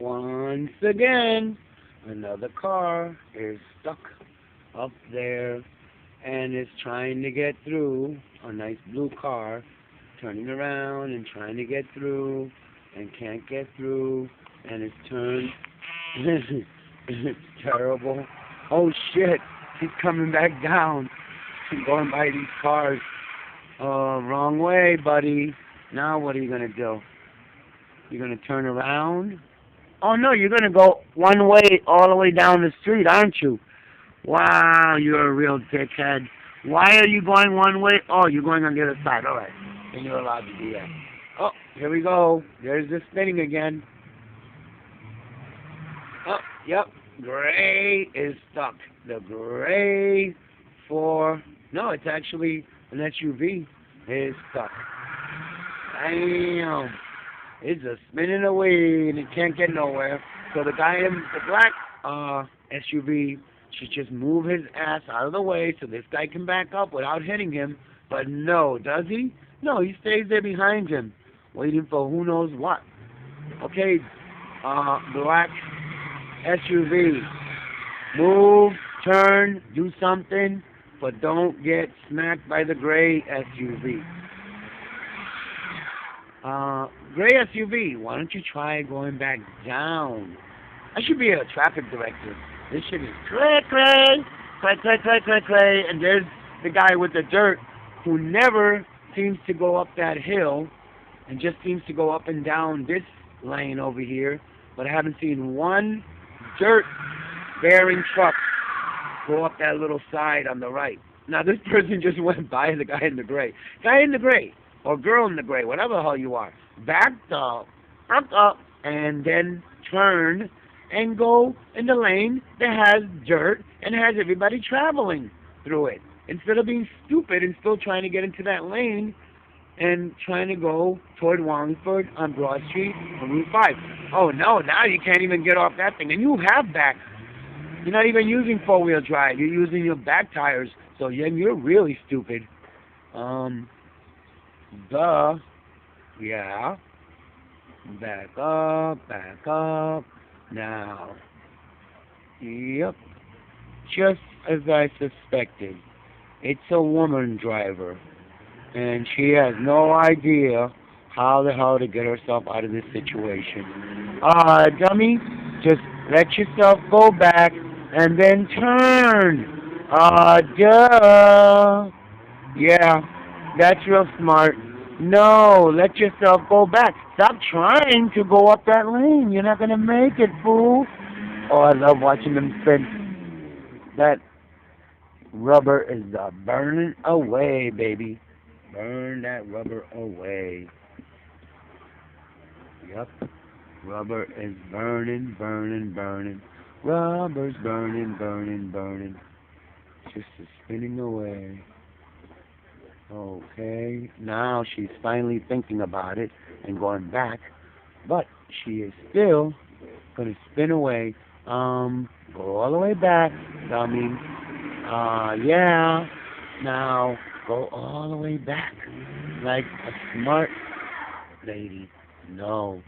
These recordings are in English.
Once again, another car is stuck up there and is trying to get through. A nice blue car, turning around and trying to get through and can't get through and it's turned. It's terrible. Oh shit, he's coming back down. He's going by these cars. Wrong way, buddy. Now what are you gonna do? You're gonna turn around? Oh no, you're gonna go one way all the way down the street, aren't you? Wow, you're a real dickhead. Why are you going one way? Oh, you're going on the other side. All right, then you're allowed to do that. Oh, here we go. There's the spinning again. Oh, yep. Gray is stuck. The gray for no, it's actually an SUV is stuck. Damn. It's just spinning away and it can't get nowhere. So the guy in the black SUV should just move his ass out of the way so this guy can back up without hitting him. But no, does he? No, he stays there behind him, waiting for who knows what. Okay, black SUV. Move, turn, do something, but don't get smacked by the gray SUV. Gray SUV, why don't you try going back down? I should be a traffic director. This shit is cray, and there's the guy with the dirt who never seems to go up that hill and just seems to go up and down this lane over here, but I haven't seen one dirt-bearing truck go up that little side on the right. Now, this person just went by the guy in the gray. Guy in the gray, or girl in the gray, whatever the hell you are, backed up, and then turned and go in the lane that has dirt and has everybody traveling through it. Instead of being stupid and still trying to get into that lane and trying to go toward Wallingford on Broad Street on Route 5. Oh, no, now you can't even get off that thing. And you have back. You're not even using four-wheel drive. You're using your back tires. So, yeah, you're really stupid. Yeah. Back up. Now. Yep. Just as I suspected. It's a woman driver. And she has no idea how the hell to get herself out of this situation. Dummy, just let yourself go back and then turn. Duh. Yeah, that's real smart. No, let yourself go back. Stop trying to go up that lane. You're not going to make it, fool. Oh, I love watching them spin. That rubber is burning away, baby. Burn that rubber away. Yep. Rubber is burning. Rubber's burning. Just spinning away. Okay. Now she's finally thinking about it and going back. But she is still going to spin away. Go all the way back, dummy. Yeah. Now, go all the way back. Like a smart lady. No.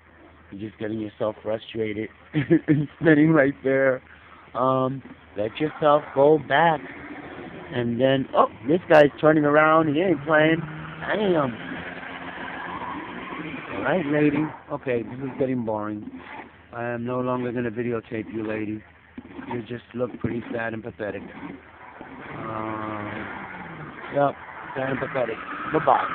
You're just getting yourself frustrated and spinning right there. Let yourself go back. And then, oh, this guy's turning around. He ain't playing. Damn. All right, lady. Okay, this is getting boring. I am no longer going to videotape you, lady. You just look pretty sad and pathetic. Yep, sad and pathetic. Bye-bye.